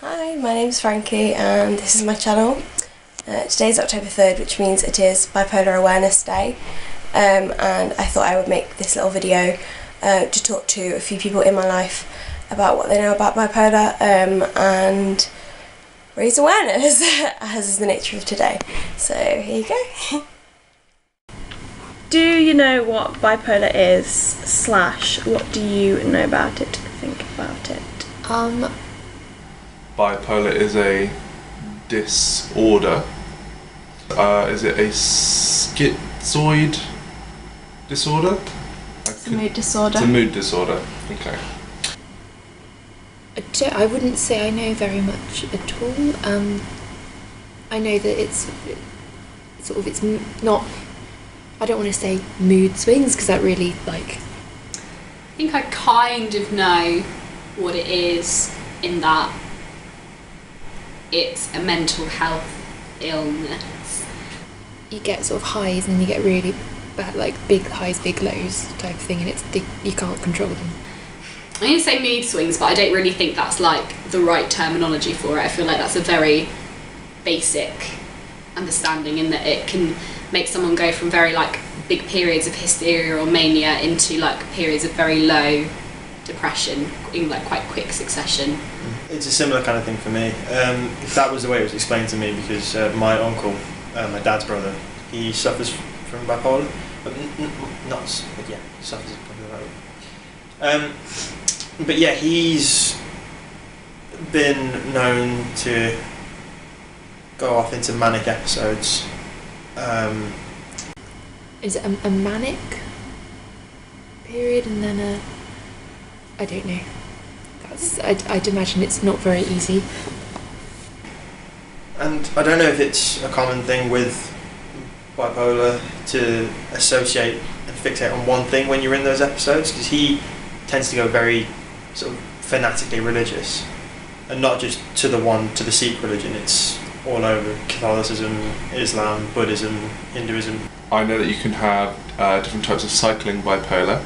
Hi, my name's Frankie and this is my channel. Today's October 3rd, which means it is Bipolar Awareness Day, and I thought I would make this little video to talk to a few people in my life about what they know about bipolar and raise awareness, as is the nature of today. So here you go. Do you know what bipolar is, / what do you know about it, think about it? Bipolar is a disorder. Is it a schizoid disorder? It's a mood disorder. It's a mood disorder, okay. I wouldn't say I know very much at all. I know that it's not, I don't want to say mood swings because that really I think I kind of know what it is, in that it's a mental health illness. You get sort of highs and then you get really bad, like big highs, big lows type of thing, and you can't control them. I'm going to say mood swings, but I don't really think that's like the right terminology for it. I feel like that's a very basic understanding, in that it can make someone go from very big periods of hysteria or mania into periods of very low depression in quite quick succession. It's a similar kind of thing for me. That was the way it was explained to me, because my uncle, my dad's brother, he suffers from bipolar, but he suffers from bipolar. But yeah, he's been known to go off into manic episodes. Is it a manic period and then I don't know. I'd imagine it's not very easy. And I don't know if it's a common thing with bipolar to associate and fixate on one thing when you're in those episodes, because he tends to go very sort of fanatically religious, and not just to the Sikh religion. It's all over: Catholicism, Islam, Buddhism, Hinduism. I know that you can have different types of cycling bipolar.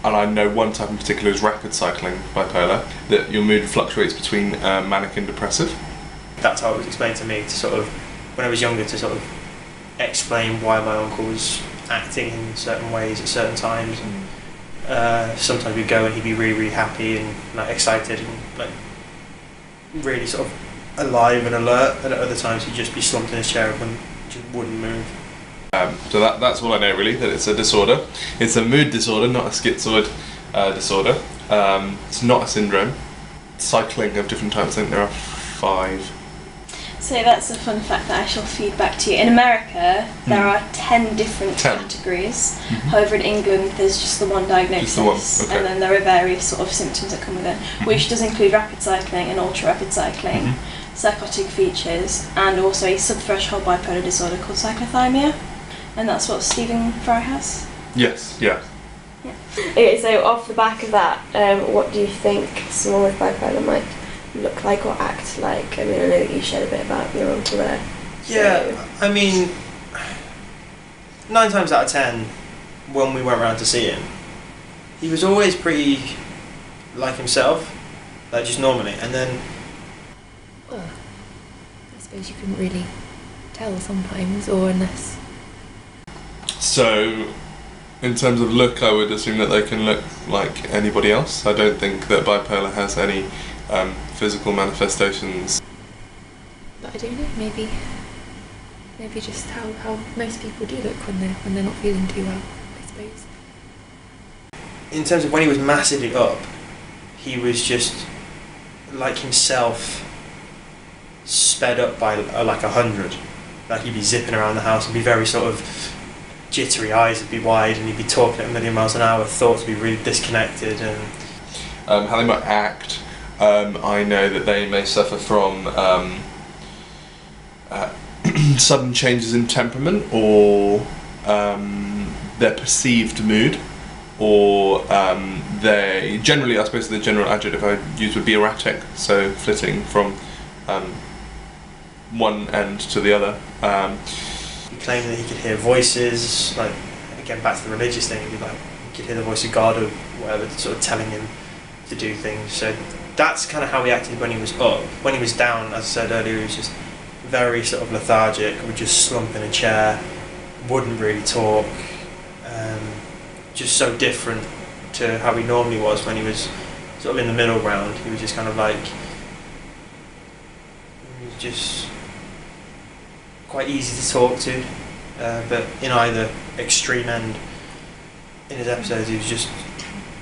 And I know one type in particular is rapid cycling bipolar, that your mood fluctuates between manic and depressive. That's how it was explained to me, to sort of, when I was younger, to sort of explain why my uncle was acting in certain ways at certain times. Sometimes we'd go and he'd be really, really happy and excited and really sort of alive and alert, and at other times he'd just be slumped in his chair and just wouldn't move. So that's all I know, really, that it's a disorder. It's a mood disorder, not a schizoid disorder. It's not a syndrome. Cycling of different types, I think there are 5. So that's a fun fact that I shall feed back to you. In America, there are 10 different categories. However, in England, there's just the one diagnosis, just the one. Okay. And then there are various sort of symptoms that come with it, which does include rapid cycling and ultra-rapid cycling, psychotic features, and also a subthreshold bipolar disorder called cyclothymia. And that's what Stephen Fry has? Yes, yeah. Okay, so off the back of that, what do you think someone with bipolar might look like or act like? I mean, I know that you shared a bit about your uncle there. Yeah, I mean, 9 times out of 10, when we went round to see him, he was always pretty like himself, just normally, and then... Well, I suppose you couldn't really tell sometimes, or unless... So, in terms of look, I would assume that they can look like anybody else. I don't think that bipolar has any physical manifestations. But I don't know, maybe just how most people do look when they're not feeling too well, I suppose. In terms of when he was massively up, he was just like himself, sped up by 100. Like, he'd be zipping around the house and be very sort of jittery, eyes would be wide, and he'd be talking at a million miles an hour, thoughts would be really disconnected. And how they might act, I know that they may suffer from sudden changes in temperament, or their perceived mood, or they generally, I suppose the general adjective I would use would be erratic, so flitting from one end to the other. He claimed that he could hear voices, again back to the religious thing, he'd be he could hear the voice of God or whatever, sort of telling him to do things. So that's kind of how he acted when he was up. When he was down, as I said earlier, he was just very sort of lethargic, would just slump in a chair, wouldn't really talk, just so different to how he normally was when he was sort of in the middle ground. He was just kind of like, he was just quite easy to talk to, but in either extreme end in his episodes he was just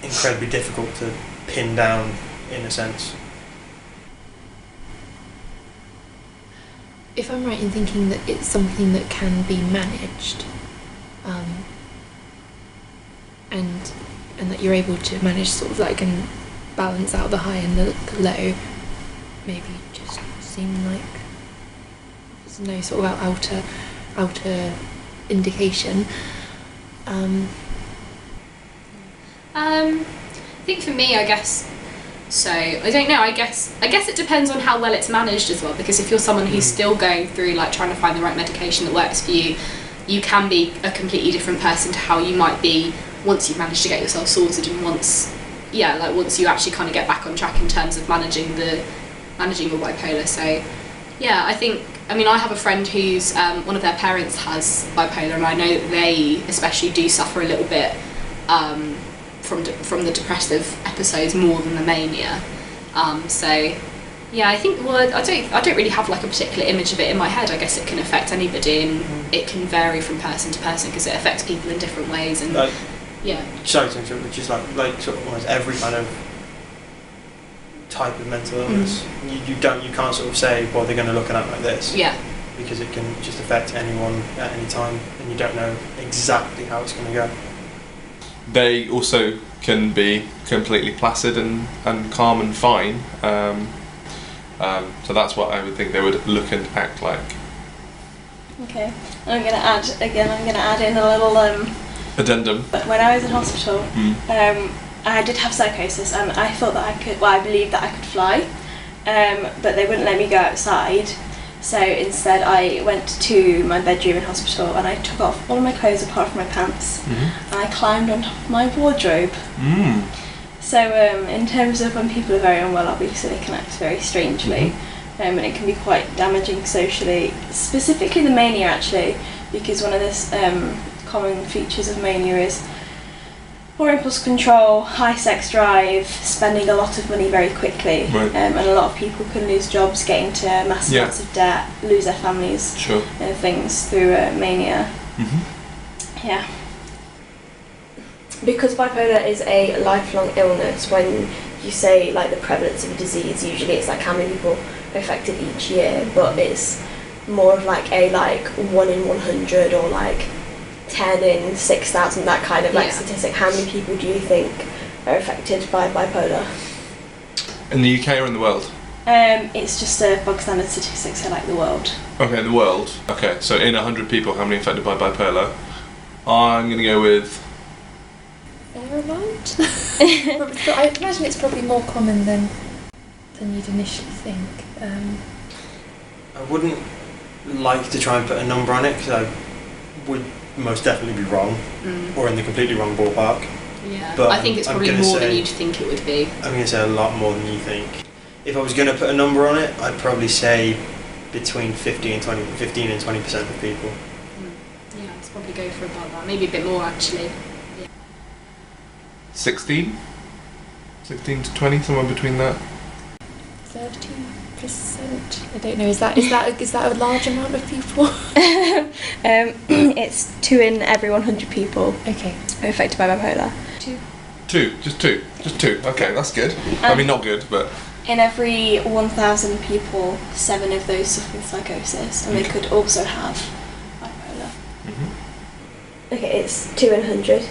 incredibly difficult to pin down in a sense. If I'm right in thinking that it's something that can be managed, and that you're able to manage sort of like and balance out the high and the low, maybe just seem like there's no sort of outer indication. I think for me, I guess. So I don't know. I guess it depends on how well it's managed as well. Because if you're someone who's still going through like trying to find the right medication that works for you, you can be a completely different person to how you might be once you've managed to get yourself sorted and once you actually kind of get back on track in terms of managing your bipolar. So yeah, I have a friend who's one of their parents has bipolar, and I know that they especially do suffer a little bit from the depressive episodes more than the mania. So yeah, I think I don't really have like a particular image of it in my head. I guess it can affect anybody, and it can vary from person to person because it affects people in different ways. And yeah. Sorry to interrupt, but just like sort of almost every kind of type of mental illness, you can't sort of say, well, they're going to look at it like this. Yeah. Because it can just affect anyone at any time, and you don't know exactly how it's going to go. They also can be completely placid and calm and fine. So that's what I would think they would look and act like. Okay, I'm going to add in a little addendum. When I was in hospital, I did have psychosis, and I thought that I believed that I could fly, but they wouldn't let me go outside. So instead I went to my bedroom in hospital and I took off all of my clothes apart from my pants, and I climbed on top of my wardrobe. So in terms of when people are very unwell, obviously they can act very strangely, and it can be quite damaging socially, specifically the mania actually, because one of the common features of mania is poor impulse control, high sex drive, spending a lot of money very quickly, and a lot of people can lose jobs, get into massive amounts of debt, lose their families, and things through mania. Yeah. Because bipolar is a lifelong illness, when you say like the prevalence of a disease, usually it's like how many people are affected each year, but it's more of like a 1 in 100 or like 10 in 6,000, that kind of statistic. How many people do you think are affected by bipolar? In the UK or in the world? It's just a bog standard statistic, so like the world. Okay, the world. Okay, so in 100 people, how many affected by bipolar? I'm going to go with... fair amount. I imagine it's probably more common than you'd initially think. I wouldn't like to try and put a number on it because I would most definitely be wrong, or in the completely wrong ballpark. Yeah, but I think it's probably more than you'd think it would be. I'm going to say a lot more than you think. If I was going to put a number on it, I'd probably say between 15 and 20% of people. Yeah, I'd probably go for about that. Maybe a bit more actually. Yeah. 16 to 20, somewhere between that. 13%. I don't know. Is that a large amount of people? It's 2 in every 100 people. Okay. Are affected by bipolar. Just two. Okay, that's good. I mean, not good, but... In every 1,000 people, 7 of those suffer with psychosis, and they could also have bipolar. Okay, it's 2 in 100.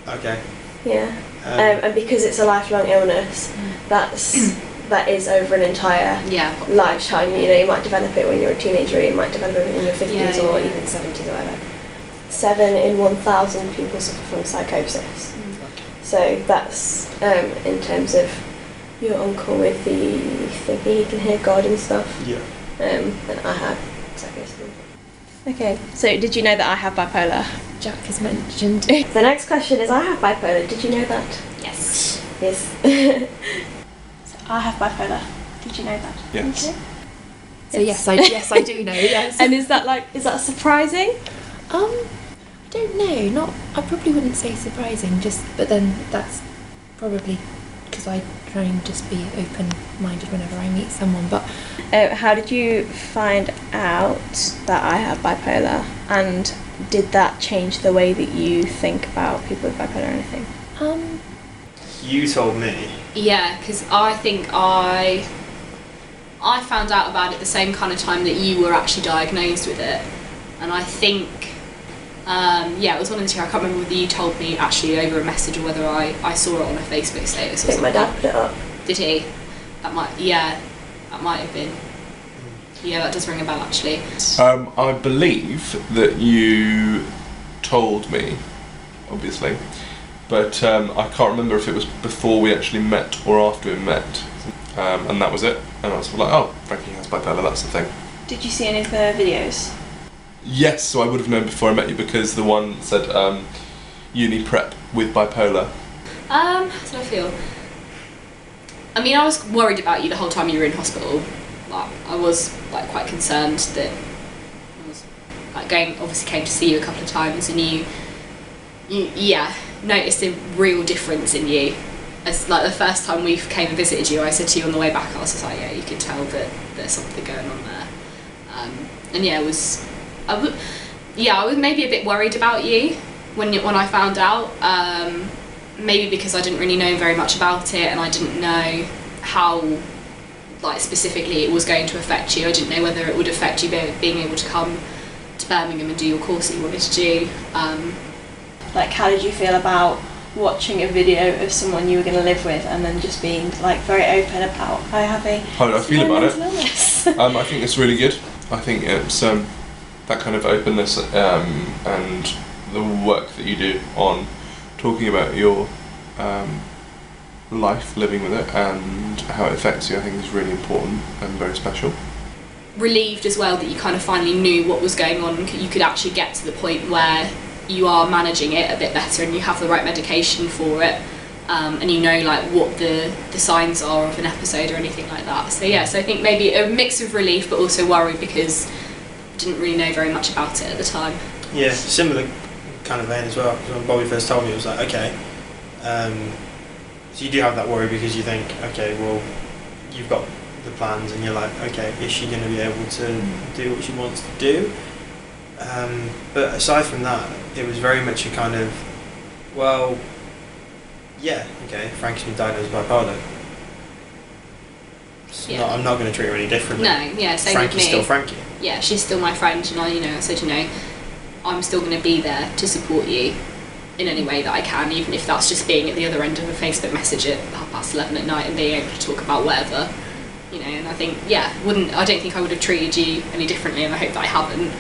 Okay. Yeah. And because it's a lifelong illness, that is over an entire lifetime. You know, you might develop it when you're a teenager, you might develop it in your 50s or even 70s or whatever. 7 in 1,000 people suffer from psychosis. So that's in terms of your uncle with the thinking he can hear God and stuff. Yeah. And I have psychosis. Okay, so did you know that I have bipolar? Jack has mentioned. The next question is, I have bipolar. Did you know that? Yes. Yes. So I have bipolar. Did you know that? Yes. Okay. So yes, I do know. Yes. And is that surprising? I don't know. I probably wouldn't say surprising. But then that's probably because I try and just be open-minded whenever I meet someone. But How did you find out that I have bipolar, and did that change the way that you think about people with bipolar or anything? You told me. Yeah, because I think I found out about it the same kind of time that you were actually diagnosed with it, and I think it was one of the two. I can't remember whether you told me actually over a message or whether I saw it on a Facebook status. I think my dad put it up. Did he? That might have been. Yeah, that does ring a bell actually. I believe that you told me, obviously, but I can't remember if it was before we actually met or after we met, and that was it. And I was like, oh, Frankie has bipolar, that's the thing. Did you see any of the videos? Yes, so I would have known before I met you because the one said uni prep with bipolar. How did I feel? I mean, I was worried about you the whole time you were in hospital. Like, I was quite concerned that I was obviously came to see you a couple of times, and you noticed a real difference in you. As the first time we came and visited you, I said to you on the way back, I was just like, yeah, you can tell that there's something going on there. And yeah, I was maybe a bit worried about you when I found out. Maybe because I didn't really know very much about it, and I didn't know how specifically it was going to affect you. I didn't know whether it would affect you being able to come to Birmingham and do your course that you wanted to do. How did you feel about watching a video of someone you were going to live with and then just being very open about I have a How did I feel about it? illness? I think it's really good. I think it's that kind of openness and the work that you do on talking about your life living with it and how it affects you, I think is really important and very special. Relieved as well that you kind of finally knew what was going on. You could actually get to the point where you are managing it a bit better and you have the right medication for it, and you know what the signs are of an episode or anything like that. So yeah, so I think maybe a mix of relief but also worry because I didn't really know very much about it at the time. Yeah, similar kind of vein as well. When Bobby first told me, it was like, okay, so you do have that worry because you think, okay, well, you've got the plans and you're like, okay, is she going to be able to do what she wants to do? But aside from that, it was very much a kind of, well, yeah, okay, Frankie's been diagnosed with bipolar. I'm not going to treat her any differently. No, yeah, same Frankie's with me. still Frankie. Yeah, she's still my friend, and I said, I'm still going to be there to support you in any way that I can, even if that's just being at the other end of a Facebook message at 11:30 at night and being able to talk about whatever, and I think, I don't think I would have treated you any differently, and I hope that I haven't.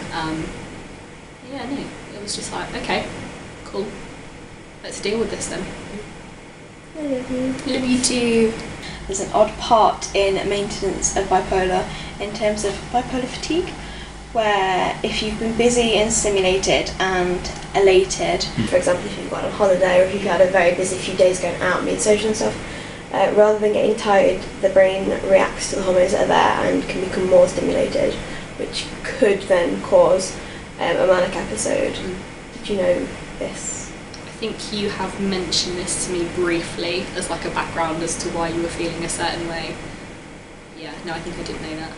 No, it was just like, okay, cool, let's deal with this then. I love you. Love you too. There's an odd part in maintenance of bipolar in terms of bipolar fatigue, where if you've been busy and stimulated and elated, For example, if you've gone on holiday or if you've had a very busy few days going out, being social and stuff, rather than getting tired, the brain reacts to the hormones that are there and can become more stimulated, which could then cause a manic episode. Did you know this? I think you have mentioned this to me briefly as a background as to why you were feeling a certain way. Yeah, no, I think I didn't know that.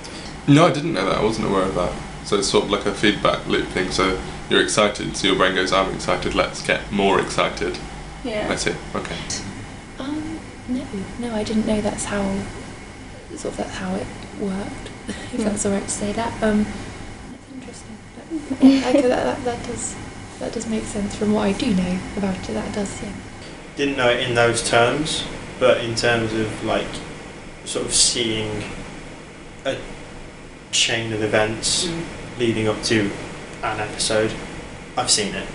No, I didn't know that. I wasn't aware of that. So it's sort of like a feedback loop thing. So you're excited, so your brain goes, I'm excited, let's get more excited. Yeah. That's it. Okay. No, I didn't know that's how it worked. If that's alright to say that. That's interesting. But, yeah, that does make sense from what I do know about it. That does, yeah. Didn't know it in those terms, but in terms of sort of seeing a chain of events leading up to an episode, I've seen it.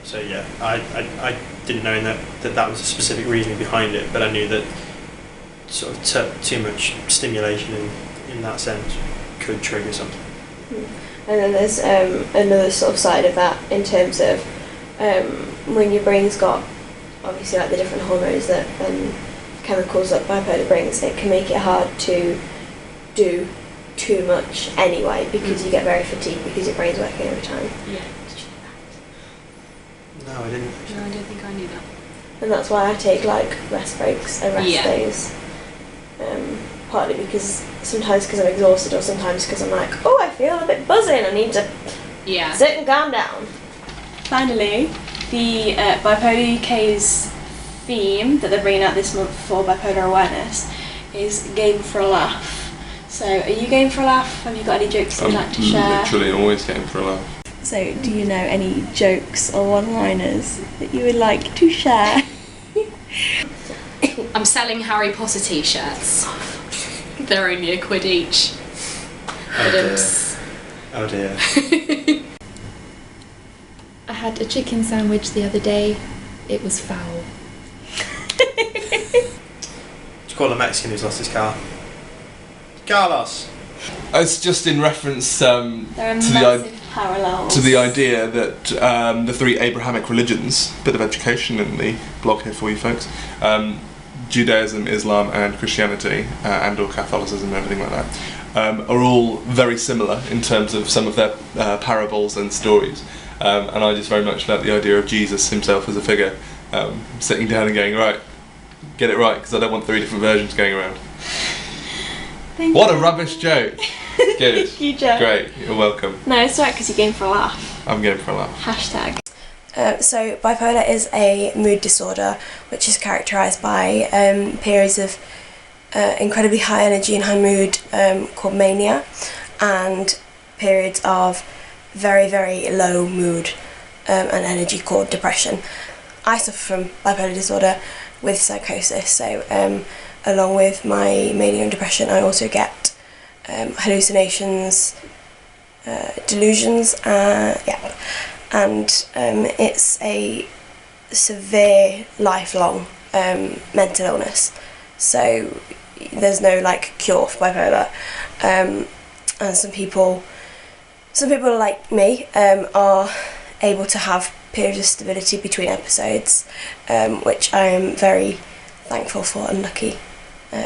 So yeah, I didn't know that was a specific reasoning behind it, but I knew that sort of too much stimulation in that sense could trigger something. And then there's another sort of side of that in terms of when your brain's got obviously like the different hormones that chemicals that bipolar brings, it can make it hard to do too much anyway, because you get very fatigued because your brain's working every time. Yeah. No, I didn't. No, I don't think I knew that. And that's why I take like rest breaks and rest days. Partly because sometimes because I'm exhausted, or sometimes because I'm like, oh, I feel a bit buzzing, I need to sit and calm down. Finally, the Bipolar UK's theme that they're bringing out this month for Bipolar Awareness is Game for a Laugh. So, are you game for a laugh? Have you got any jokes you'd like to share? Literally always game for a laugh. So, do you know any jokes or one-liners that you would like to share? I'm selling Harry Potter t-shirts. They're only £1 each. Oh dear. I had a chicken sandwich the other day. It was foul. Just call a Mexican who's lost his car. Carlos. It's just in reference There are to massive parallels. the idea that the 3 Abrahamic religions, bit of education in the blog here for you folks, Judaism, Islam and Christianity, and or Catholicism and everything like that, are all very similar in terms of some of their parables and stories. And I just very much like the idea of Jesus himself as a figure, sitting down and going, right, get it right, because I don't want 3 different versions going around. What a rubbish joke. Good. Thank you, Joe. Great, you're welcome. No, it's right, because you're game for a laugh. I'm game for a laugh. Hashtag. So bipolar is a mood disorder which is characterised by periods of incredibly high energy and high mood called mania, and periods of very, very low mood and energy called depression. I suffer from bipolar disorder with psychosis, so along with my mania and depression I also get hallucinations, delusions, and it's a severe lifelong mental illness, so there's no like cure for bipolar, and some people like me are able to have periods of stability between episodes, which I am very thankful for and lucky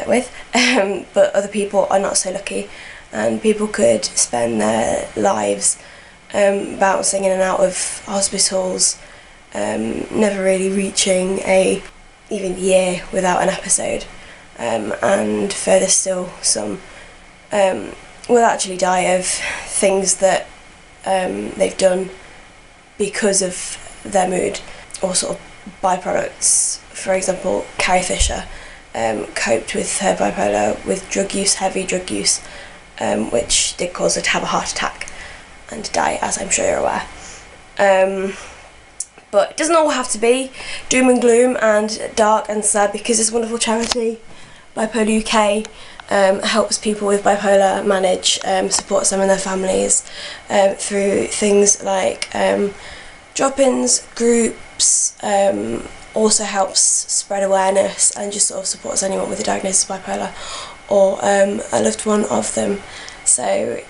with, but other people are not so lucky, and people could spend their lives bouncing in and out of hospitals, never really reaching a even year without an episode, and further still some will actually die of things that they've done because of their mood, or sort of byproducts. For example, Carrie Fisher coped with her bipolar with drug use, heavy drug use, which did cause her to have a heart attack and die, as I'm sure you're aware. But it doesn't all have to be doom and gloom and dark and sad, because this wonderful charity, Bipolar UK, helps people with bipolar manage, supports them and their families through things like drop-ins, groups, also helps spread awareness and just sort of supports anyone with a diagnosis of bipolar or a loved one of them. So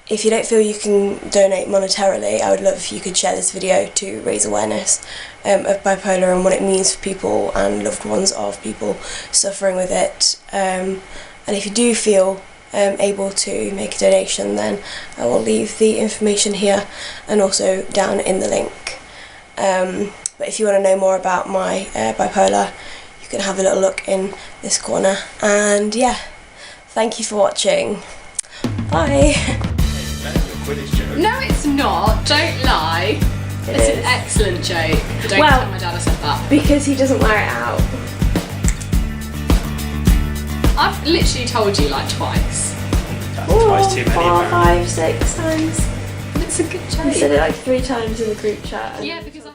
if you don't feel you can donate monetarily, I would love if you could share this video to raise awareness of bipolar and what it means for people and loved ones of people suffering with it. And if you do feel able to make a donation, then I will leave the information here and also down in the link. But if you want to know more about my bipolar, you can have a little look in this corner. And yeah, thank you for watching. Bye. No, it's not. Don't lie. It's an excellent joke. Don't tell my dad I said that. Because he doesn't wear it out. I've literally told you like twice. Twice too many. 4, 5, 6 times. It's a good joke. You said it like 3 times in the group chat. Yeah, because